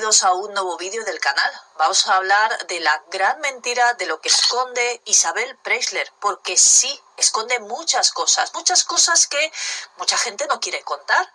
Bienvenidos a un nuevo vídeo del canal. Vamos a hablar de la gran mentira de lo que esconde Isabel Preisler, porque sí, esconde muchas cosas que mucha gente no quiere contar,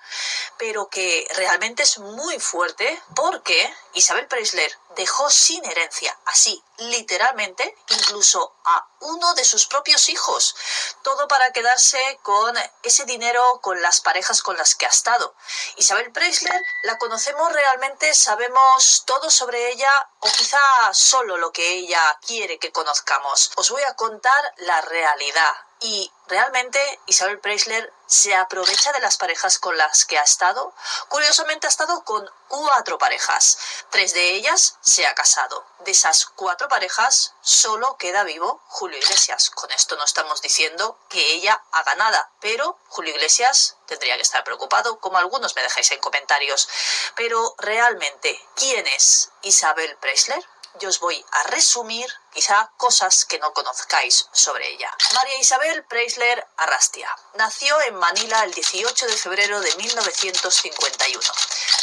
pero que realmente es muy fuerte porque Isabel Preisler dejó sin herencia, así, literalmente, incluso a uno de sus propios hijos, todo para quedarse con ese dinero, con las parejas con las que ha estado. Isabel Preisler la conocemos realmente, sabemos todo sobre ella, o quizá solo lo que ella quiere que conozcamos. Os voy a contar la realidad. Y realmente Isabel Preisler se aprovecha de las parejas con las que ha estado. Curiosamente ha estado con 4 parejas. 3 de ellas se ha casado. De esas 4 parejas solo queda vivo Julio Iglesias. Con esto no estamos diciendo que ella haga nada, pero Julio Iglesias tendría que estar preocupado, como algunos me dejáis en comentarios. Pero realmente, ¿quién es Isabel Preisler? Yo os voy a resumir quizá cosas que no conozcáis sobre ella. María Isabel Preisler Arrastia nació en Manila el 18 de febrero de 1951.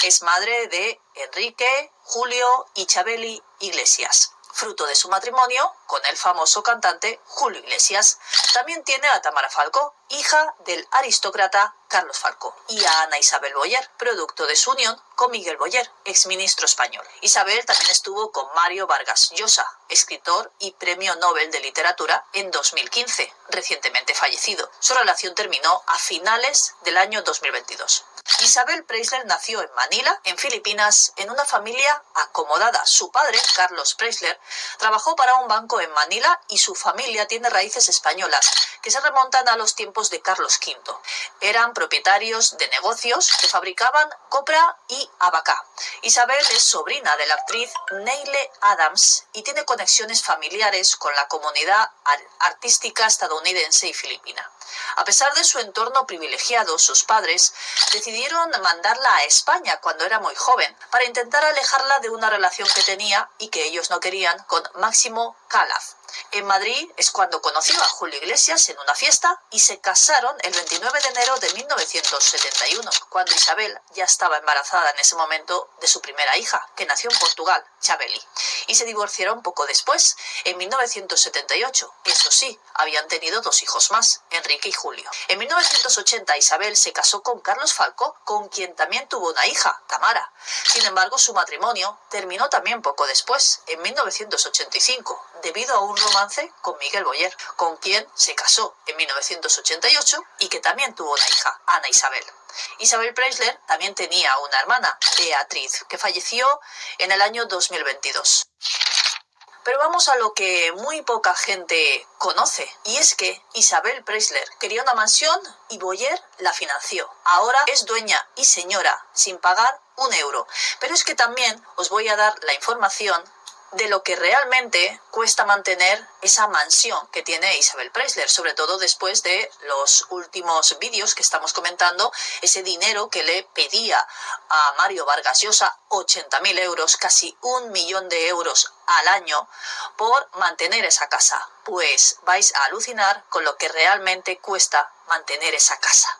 Es madre de Enrique, Julio y Chabeli Iglesias. Fruto de su matrimonio con el famoso cantante Julio Iglesias. También tiene a Tamara Falcó, hija del aristócrata Carlos Falcó, y a Ana Isabel Boyer, producto de su unión con Miguel Boyer, exministro español. Isabel también estuvo con Mario Vargas Llosa, escritor y premio Nobel de Literatura en 2015, recientemente fallecido. Su relación terminó a finales del año 2022. Isabel Preisler nació en Manila, en Filipinas, en una familia acomodada. Su padre, Carlos Preisler, trabajó para un banco en Manila y su familia tiene raíces españolas que se remontan a los tiempos de Carlos V. Eran propietarios de negocios que fabricaban copra y abacá. Isabel es sobrina de la actriz Neile Adams y tiene conexiones familiares con la comunidad artística estadounidense y filipina. A pesar de su entorno privilegiado, sus padres decidieron mandarla a España cuando era muy joven para intentar alejarla de una relación que tenía y que ellos no querían con Máximo Calaf. En Madrid es cuando conoció a Julio Iglesias en una fiesta y se casaron el 29 de enero de 1971, cuando Isabel ya estaba embarazada en ese momento de su primera hija, que nació en Portugal, Chabeli, y se divorciaron poco después, en 1978. Eso sí, habían tenido 2 hijos más, Enrique y Julio. En 1980 Isabel se casó con Carlos Falcó, con quien también tuvo una hija, Tamara. Sin embargo, su matrimonio terminó también poco después, en 1985, debido a un romance con Miguel Boyer, con quien se casó en 1988 y que también tuvo una hija, Ana Isabel. Isabel Preisler también tenía una hermana, Beatriz, que falleció en el año 2022. Pero vamos a lo que muy poca gente conoce, y es que Isabel Preisler quería una mansión y Boyer la financió. Ahora es dueña y señora sin pagar un euro. Pero es que también os voy a dar la información de lo que realmente cuesta mantener esa mansión que tiene Isabel Preisler, sobre todo después de los últimos vídeos que estamos comentando, ese dinero que le pedía a Mario Vargas Llosa, 80.000 euros, casi 1 millón de euros al año, por mantener esa casa. Pues vais a alucinar con lo que realmente cuesta mantener esa casa.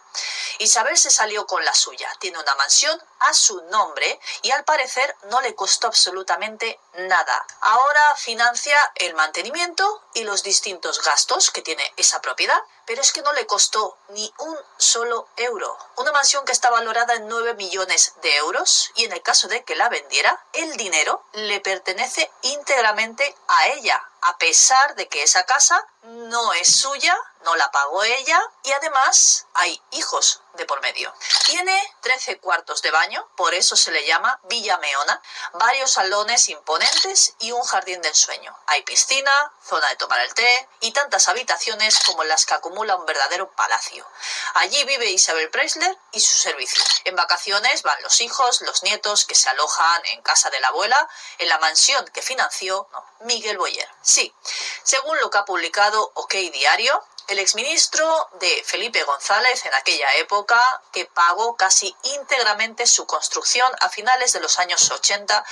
Isabel se salió con la suya, tiene una mansión a su nombre y al parecer no le costó absolutamente nada. Ahora financia el mantenimiento y los distintos gastos que tiene esa propiedad, pero es que no le costó ni un solo euro. Una mansión que está valorada en 9 millones de euros y en el caso de que la vendiera, el dinero le pertenece íntegramente a ella, a pesar de que esa casa no es suya, no la pagó ella y además hay hijos de por medio. Tiene 13 cuartos de baño, por eso se le llama Villa Meona, varios salones imponentes y un jardín de ensueño. Hay piscina, zona de tomar el té y tantas habitaciones como las que acumula un verdadero palacio. Allí vive Isabel Preisler y su servicio. En vacaciones van los hijos, los nietos que se alojan en casa de la abuela, en la mansión que financió Miguel Boyer. Sí, según lo que ha publicado OK Diario, el exministro de Felipe González en aquella época, que pagó casi íntegramente su construcción a finales de los años 80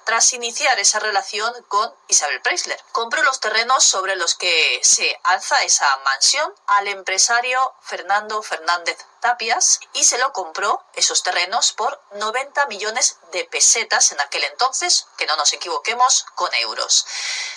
tras iniciar esa relación con Isabel Preisler. Compró los terrenos sobre los que se alza esa mansión al empresario Fernando Fernández Tapias y se lo compró, esos terrenos, por 90 millones de pesetas en aquel entonces, que no nos equivoquemos, con euros.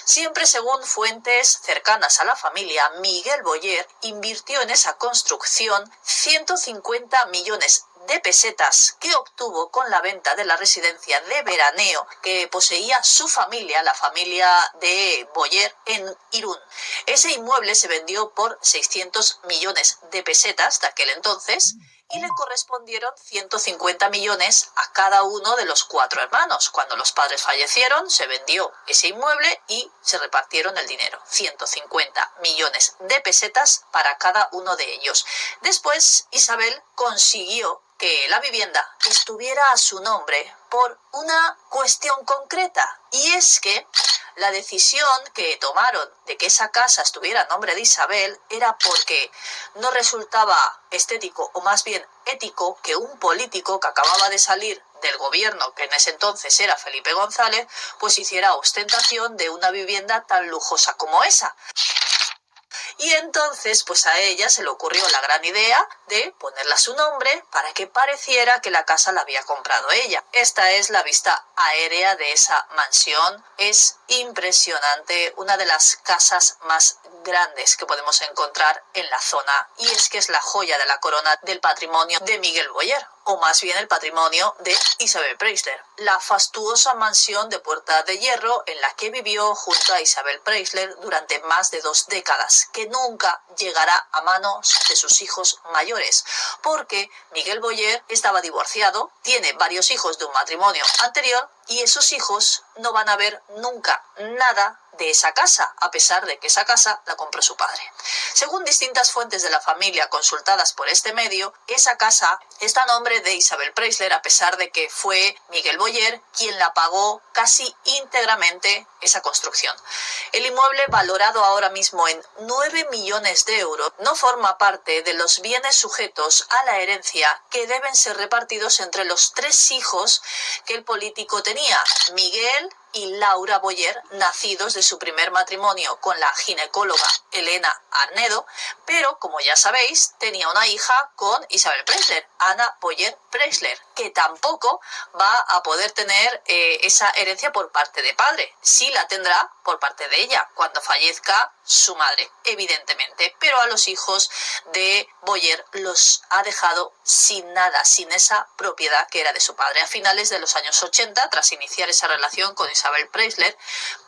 Siempre según fuentes cercanas a la familia, Miguel Boyer invirtió en esa construcción 150 millones de pesetas que obtuvo con la venta de la residencia de veraneo que poseía su familia, la familia de Boyer, en Irún. Ese inmueble se vendió por 600 millones de pesetas de aquel entonces y le correspondieron 150 millones a cada uno de los 4 hermanos. Cuando los padres fallecieron, se vendió ese inmueble y se repartieron el dinero. 150 millones de pesetas para cada uno de ellos. Después, Isabel consiguió que la vivienda estuviera a su nombre por una cuestión concreta, y es que la decisión que tomaron de que esa casa estuviera a nombre de Isabel era porque no resultaba estético, o más bien ético, que un político que acababa de salir del gobierno, que en ese entonces era Felipe González, pues hiciera ostentación de una vivienda tan lujosa como esa. Y entonces, pues a ella se le ocurrió la gran idea de ponerle a su nombre para que pareciera que la casa la había comprado ella. Esta es la vista aérea de esa mansión. Es impresionante, una de las casas más grandes que podemos encontrar en la zona, y es que es la joya de la corona del patrimonio de Miguel Boyer, o más bien el patrimonio de Isabel Preisler. La fastuosa mansión de Puerta de Hierro en la que vivió junto a Isabel Preisler durante más de 2 décadas, que nunca llegará a manos de sus hijos mayores, porque Miguel Boyer estaba divorciado, tiene varios hijos de un matrimonio anterior, y esos hijos no van a ver nunca nada de esa casa, a pesar de que esa casa la compró su padre. Según distintas fuentes de la familia consultadas por este medio, esa casa está a nombre de Isabel Preisler, a pesar de que fue Miguel Boyer quien la pagó casi íntegramente esa construcción. El inmueble, valorado ahora mismo en 9 millones de euros, no forma parte de los bienes sujetos a la herencia que deben ser repartidos entre los 3 hijos que el político tenía: Miguel y Laura Boyer, nacidos de su primer matrimonio con la ginecóloga Elena Arnedo, pero, como ya sabéis, tenía una hija con Isabel Preisler, Ana Boyer Preisler, que tampoco va a poder tener esa herencia por parte de padre. Sí la tendrá por parte de ella cuando fallezca su madre, evidentemente, pero a los hijos de Boyer los ha dejado sin nada, sin esa propiedad que era de su padre. A finales de los años 80, tras iniciar esa relación con Isabel Preisler,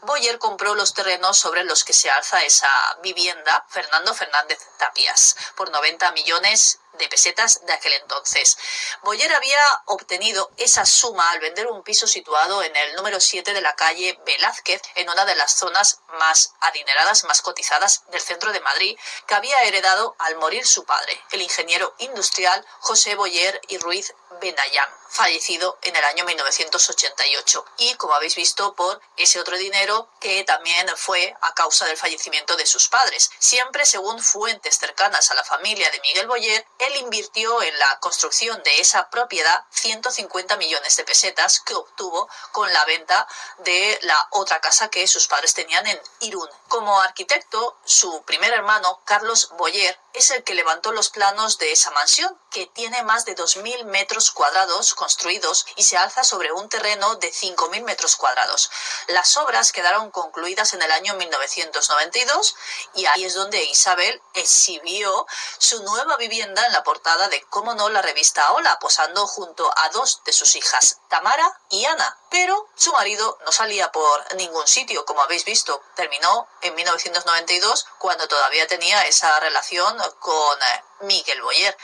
Boyer compró los terrenos sobre los que se alza esa vivienda, Fernando Fernández Tapias, por 90 millones de pesetas de aquel entonces. Boyer había obtenido esa suma al vender un piso situado en el número 7 de la calle Velázquez, en una de las zonas más adineradas, más cotizadas del centro de Madrid, que había heredado al morir su padre, el ingeniero industrial José Boyer y Ruiz Benayán, fallecido en el año 1988, y, como habéis visto, por ese otro dinero que también fue a causa del fallecimiento de sus padres. Siempre según fuentes cercanas a la familia de Miguel Boyer, él invirtió en la construcción de esa propiedad 150 millones de pesetas que obtuvo con la venta de la otra casa que sus padres tenían en Irún. Como arquitecto, su primer hermano, Carlos Boyer, es el que levantó los planos de esa mansión, que tiene más de 2.000 metros cuadrados construidos y se alza sobre un terreno de 5.000 metros cuadrados. Las obras quedaron concluidas en el año 1992 y ahí es donde Isabel exhibió su nueva vivienda en la portada de, cómo no, la revista Hola, posando junto a 2 de sus hijas, Tamara y Ana. Pero su marido no salía por ningún sitio, como habéis visto. Terminó en 1992, cuando todavía tenía esa relación con Miguel Boyer.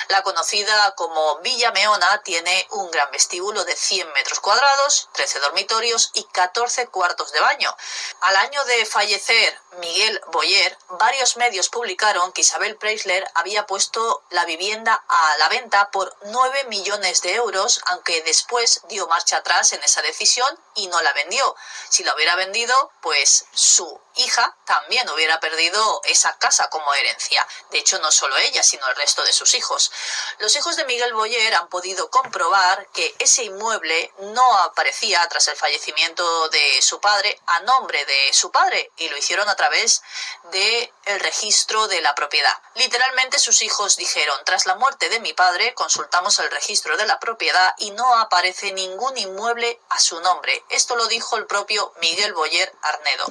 La conocida como Villa Meona tiene un gran vestíbulo de 100 metros cuadrados, 13 dormitorios y 14 cuartos de baño. Al año de fallecer Miguel Boyer, varios medios publicaron que Isabel Preisler había puesto la vivienda a la venta por 9 millones de euros, aunque después dio marcha atrás en esa decisión y no la vendió. Si la hubiera vendido, pues su hija también hubiera perdido esa casa como herencia. De hecho, no solo ella, sino el resto de sus hijos. hijos. Los hijos de Miguel Boyer han podido comprobar que ese inmueble no aparecía tras el fallecimiento de su padre a nombre de su padre, y lo hicieron a través del registro de la propiedad. Literalmente sus hijos dijeron: tras la muerte de mi padre consultamos el registro de la propiedad y no aparece ningún inmueble a su nombre. Esto lo dijo el propio Miguel Boyer Arnedo.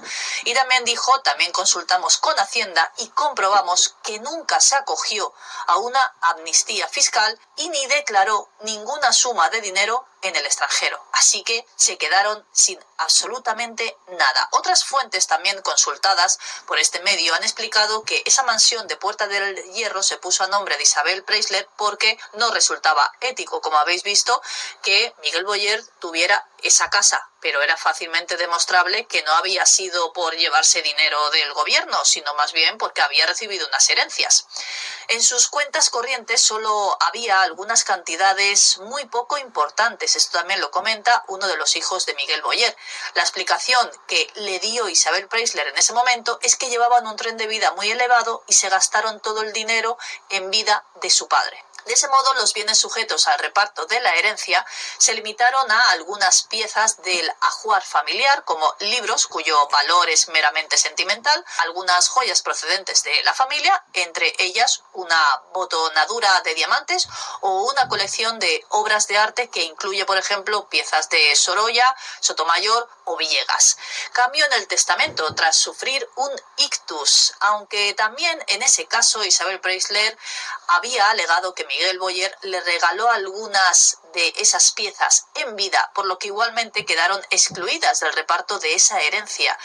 Y también dijo: también consultamos con Hacienda y comprobamos que nunca se acogió a una amnistía fiscal y ni declaró ninguna suma de dinero en el extranjero. Así que se quedaron sin absolutamente nada. Otras fuentes también consultadas por este medio han explicado que esa mansión de Puerta del Hierro se puso a nombre de Isabel Preisler porque no resultaba ético, como habéis visto, que Miguel Boyer tuviera esa casa, pero era fácilmente demostrable que no había sido por llevarse dinero del gobierno, sino más bien porque había recibido unas herencias. En sus cuentas corrientes solo había algunas cantidades muy poco importantes. Esto también lo comenta uno de los hijos de Miguel Boyer. La explicación que le dio Isabel Preisler en ese momento es que llevaban un tren de vida muy elevado y se gastaron todo el dinero en vida de su padre. De ese modo, los bienes sujetos al reparto de la herencia se limitaron a algunas piezas del ajuar familiar, como libros cuyo valor es meramente sentimental, algunas joyas procedentes de la familia, entre ellas una botonadura de diamantes o una colección de obras de arte que incluye, por ejemplo, piezas de Sorolla, Sotomayor o Villegas. Cambió en el testamento tras sufrir un ictus, aunque también en ese caso Isabel Preisler había alegado que Miguel Boyer le regaló algunas de esas piezas en vida, por lo que igualmente quedaron excluidas del reparto de esa herencia.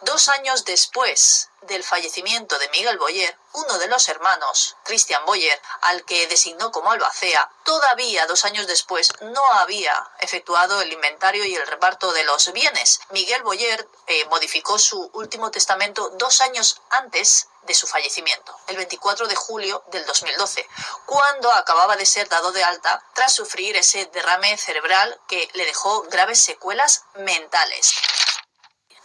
2 años después del fallecimiento de Miguel Boyer, uno de los hermanos, Cristian Boyer, al que designó como albacea, todavía 2 años después no había efectuado el inventario y el reparto de los bienes. Miguel Boyer modificó su último testamento 2 años antes de su fallecimiento, el 24 de julio del 2012, cuando acababa de ser dado de alta tras sufrir ese derrame cerebral que le dejó graves secuelas mentales.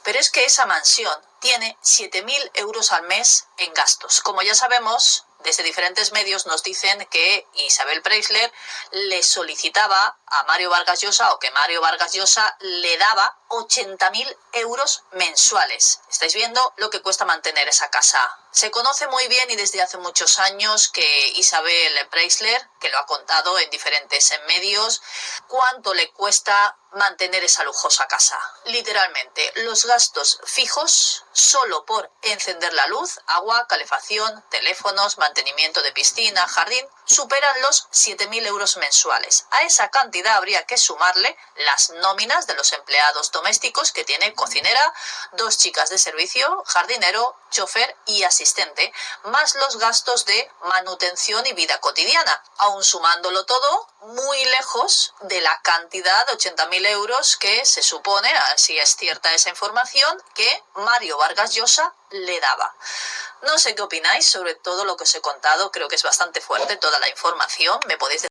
Pero es que esa mansión tiene 7.000 euros al mes en gastos. Como ya sabemos, desde diferentes medios nos dicen que Isabel Preisler le solicitaba a Mario Vargas Llosa, o que Mario Vargas Llosa le daba 80.000 euros mensuales. Estáis viendo lo que cuesta mantener esa casa. Se conoce muy bien y desde hace muchos años que Isabel Preisler, que lo ha contado en diferentes medios, cuánto le cuesta mantener esa lujosa casa. Literalmente, los gastos fijos solo por encender la luz, agua, calefacción, teléfonos, mantenimiento de piscina, jardín, superan los 7.000 euros mensuales. A esa cantidad habría que sumarle las nóminas de los empleados domésticos que tiene: cocinera, 2 chicas de servicio, jardinero, chofer y asistente, más los gastos de manutención y vida cotidiana. Aun sumándolo todo, muy lejos de la cantidad de 80.000 euros que se supone, si es cierta esa información, que Mario Vargas Llosa le daba. No sé qué opináis sobre todo lo que os he contado. Creo que es bastante fuerte toda la información. Me podéis